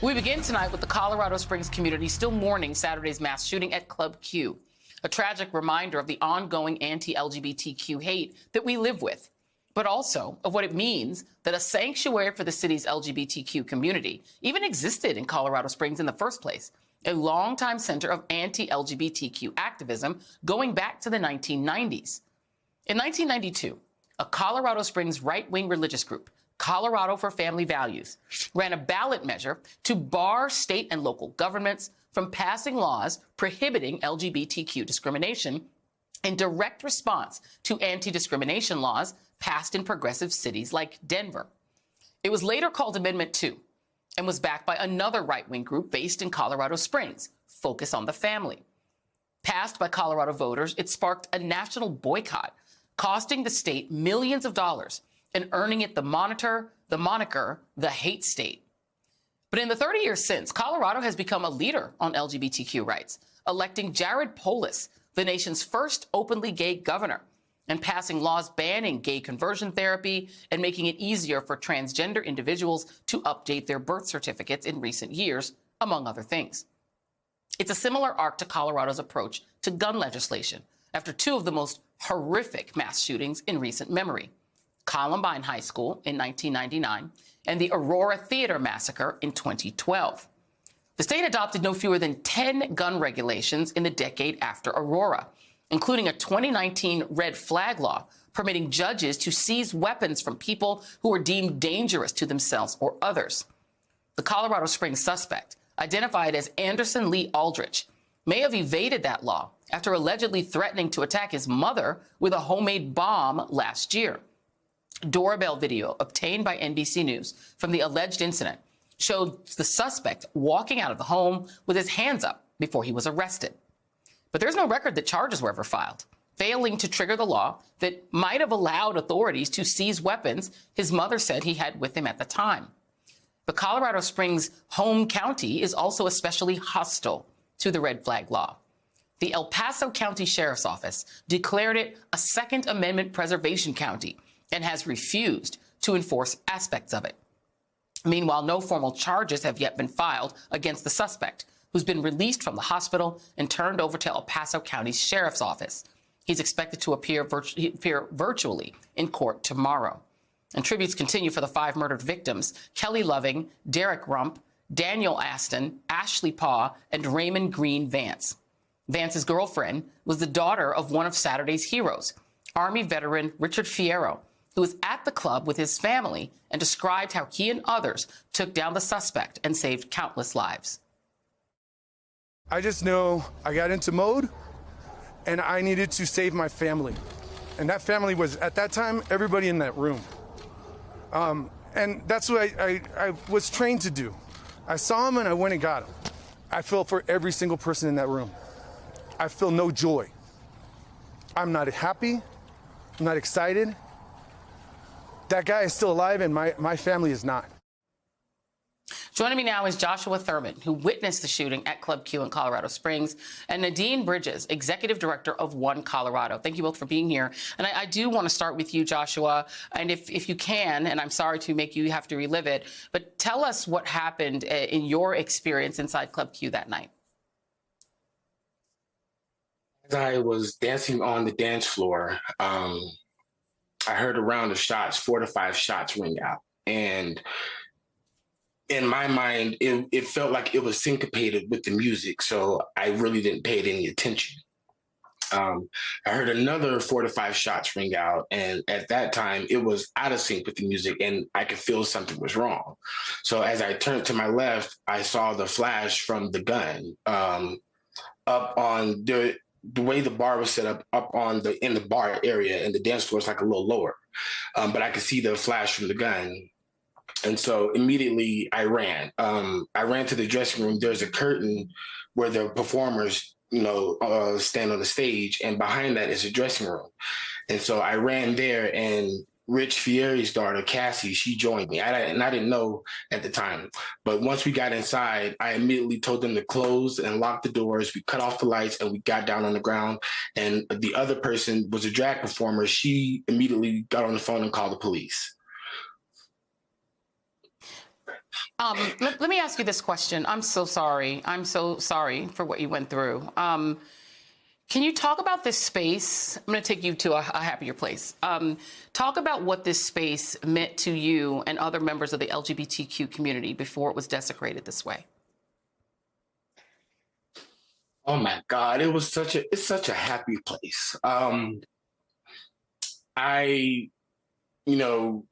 We begin tonight with the Colorado Springs community still mourning Saturday's mass shooting at Club Q, a tragic reminder of the ongoing anti-LGBTQ hate that we live with, but also of what it means that a sanctuary for the city's LGBTQ community even existed in Colorado Springs in the first place, a longtime center of anti-LGBTQ activism going back to the 1990s. In 1992, a Colorado Springs right-wing religious group, Colorado for Family Values, ran a ballot measure to bar state and local governments from passing laws prohibiting LGBTQ discrimination in direct response to anti-discrimination laws passed in progressive cities like Denver. It was later called Amendment 2 and was backed by another right-wing group based in Colorado Springs, Focus on the Family. Passed by Colorado voters, it sparked a national boycott, costing the state millions of dollars and earning it the moniker, the hate state. But in the 30 years since, Colorado has become a leader on LGBTQ rights, electing Jared Polis, the nation's first openly gay governor, and passing laws banning gay conversion therapy and making it easier for transgender individuals to update their birth certificates in recent years, among other things. It's a similar arc to Colorado's approach to gun legislation after two of the most horrific mass shootings in recent memory: Columbine High School in 1999 and the Aurora Theater Massacre in 2012. The state adopted no fewer than 10 gun regulations in the decade after Aurora, including a 2019 red flag law permitting judges to seize weapons from people who were deemed dangerous to themselves or others. The Colorado Springs suspect, identified as Anderson Lee Aldrich, may have evaded that law after allegedly threatening to attack his mother with a homemade bomb last year. Doorbell video obtained by NBC News from the alleged incident showed the suspect walking out of the home with his hands up before he was arrested. But there's no record that charges were ever filed, failing to trigger the law that might have allowed authorities to seize weapons his mother said he had with him at the time. But Colorado Springs' home county is also especially hostile to the red flag law. The El Paso County Sheriff's Office declared it a Second Amendment preservation county and has refused to enforce aspects of it. Meanwhile, no formal charges have yet been filed against the suspect, who's been released from the hospital and turned over to El Paso County's Sheriff's Office. He's expected to appear virtually in court tomorrow. And tributes continue for the 5 murdered victims: Kelly Loving, Derek Rump, Daniel Aston, Ashley Paw, and Raymond Green Vance. Vance's girlfriend was the daughter of one of Saturday's heroes, Army veteran Richard Fierro, who was at the club with his family and described how he and others took down the suspect and saved countless lives. I just know I got into mode and I needed to save my family. And that family was, at that time, everybody in that room. And that's what I was trained to do. I saw him and I went and got him. I feel for every single person in that room. I feel no joy. I'm not happy. I'm not excited. That guy is still alive and my family is not. Joining me now is Joshua Thurman, who witnessed the shooting at Club Q in Colorado Springs, and Nadine Bridges, Executive Director of One Colorado. Thank you both for being here. And I do want to start with you, Joshua, and if you can, and I'm sorry to make you have to relive it, but tell us what happened in your experience inside Club Q that night. As I was dancing on the dance floor, I heard a round of shots, 4 to 5 shots ring out. And in my mind, it felt like it was syncopated with the music, so I really didn't pay it any attention. I heard another 4 to 5 shots ring out, and at that time, it was out of sync with the music, and I could feel something was wrong. So as I turned to my left, I saw the flash from the gun up on the way the bar was set up on in the bar area, and the dance floor is like a little lower. But I could see the flash from the gun. And so immediately I ran. I ran to the dressing room. There's a curtain where the performers, stand on the stage, and behind that is a dressing room. And so I ran there, and Rich Fieri's daughter, Cassie, she joined me. I didn't know at the time. But once we got inside, I immediately told them to close and lock the doors. We cut off the lights and we got down on the ground. And the other person was a drag performer. She immediately got on the phone and called the police. Let me ask you this question. I'm so sorry. I'm so sorry for what you went through. Can you talk about this space? I'm going to take you to a happier place. Talk about what this space meant to you and other members of the LGBTQ community before it was desecrated this way. Oh my God, it's such a happy place. I, you know,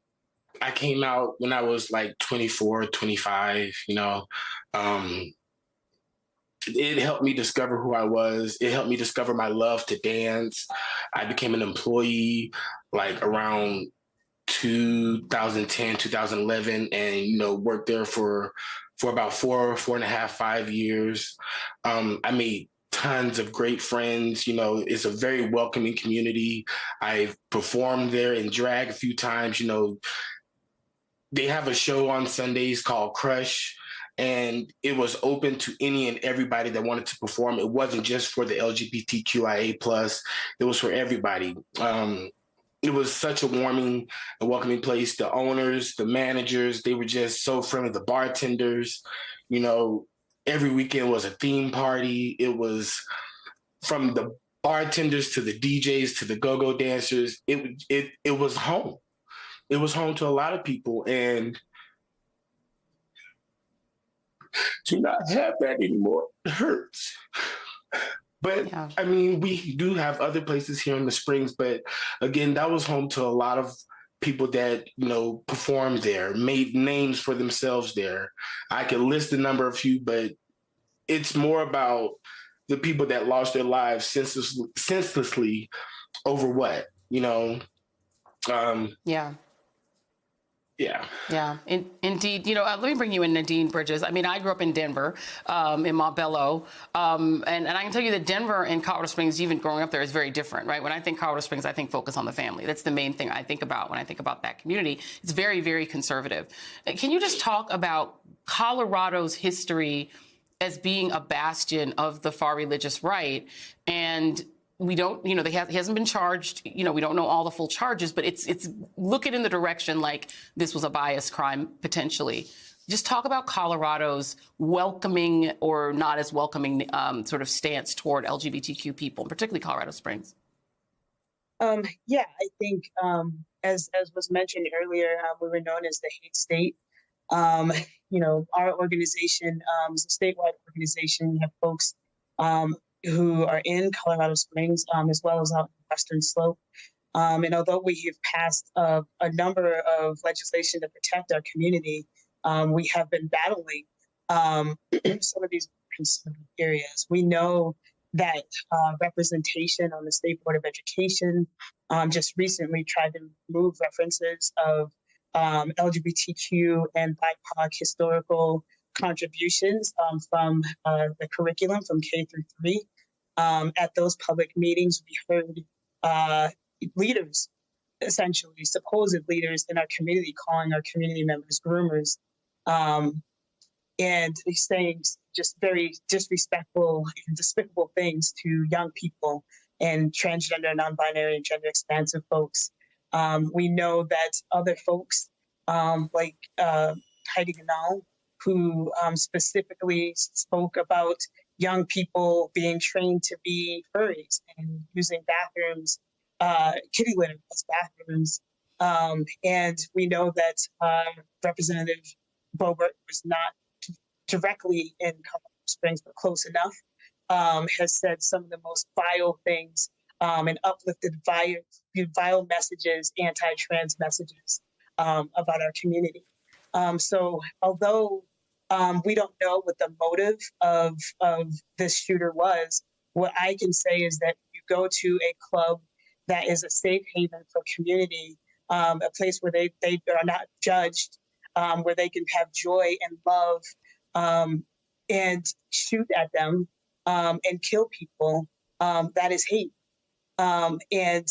I came out when I was like 24, 25, it helped me discover who I was. It helped me discover my love to dance. I became an employee like around 2010, 2011, and worked there for about 4.5, 5 years. I made tons of great friends. It's a very welcoming community. I've performed there in drag a few times. They have a show on Sundays called Crush, and it was open to any and everybody that wanted to perform. It wasn't just for the LGBTQIA plus; it was for everybody. It was such a warming and welcoming place. The owners, the managers, they were just so friendly. The bartenders, every weekend was a theme party. It was from the bartenders to the DJs to the go-go dancers. It was home. It was home to a lot of people, and to not have that anymore hurts. But yeah. I mean, we do have other places here in the Springs, but again, that was home to a lot of people that, performed there, made names for themselves there. I could list a number of few, but it's more about the people that lost their lives senselessly over what, Yeah. Indeed. Let me bring you in, Nadine Bridges. I mean, I grew up in Denver, in Montbello. And I can tell you that Denver and Colorado Springs, even growing up there, is very different, right? When I think Colorado Springs, I think focus on the family. That's the main thing I think about when I think about that community. It's very, very conservative. Can you just talk about Colorado's history as being a bastion of the far religious right? And we don't, he hasn't been charged. We don't know all the full charges, but it's looking in the direction like this was a bias crime potentially. Just talk about Colorado's welcoming or not as welcoming sort of stance toward LGBTQ people, particularly Colorado Springs. I think as was mentioned earlier, we were known as the hate state. Our organization is a statewide organization. We have folks who are in Colorado Springs, as well as out in the Western Slope. And although we have passed a number of legislation to protect our community, we have been battling some of these conservative areas. We know that representation on the State Board of Education just recently tried to remove references of LGBTQ and BIPOC historical contributions from the curriculum from K through 3. At those public meetings, we heard leaders, essentially supposed leaders in our community, calling our community members groomers, and saying just very disrespectful and despicable things to young people and transgender, non-binary, and gender expansive folks. We know that other folks like Heidi Ganahl, who specifically spoke about young people being trained to be furries and using bathrooms, kitty litter as bathrooms. And we know that Representative Boebert was not directly in Colorado Springs, but close enough, has said some of the most vile things and uplifted vile messages, anti-trans messages about our community. So although we don't know what the motive of this shooter was, what I can say is that you go to a club that is a safe haven for community, a place where they are not judged, where they can have joy and love, and shoot at them and kill people, that is hate. And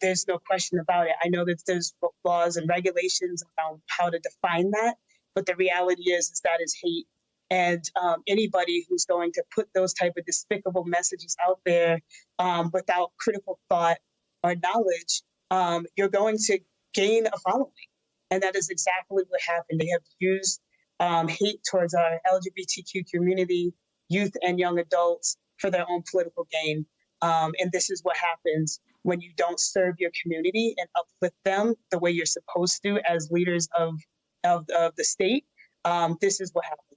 there's no question about it. I know that there's laws and regulations around how to define that, but the reality is that is hate. And anybody who's going to put those type of despicable messages out there without critical thought or knowledge, you're going to gain a following. And that is exactly what happened. They have used hate towards our LGBTQ community, youth and young adults for their own political gain. And this is what happens when you don't serve your community and uplift them the way you're supposed to as leaders of the state. This is what happens.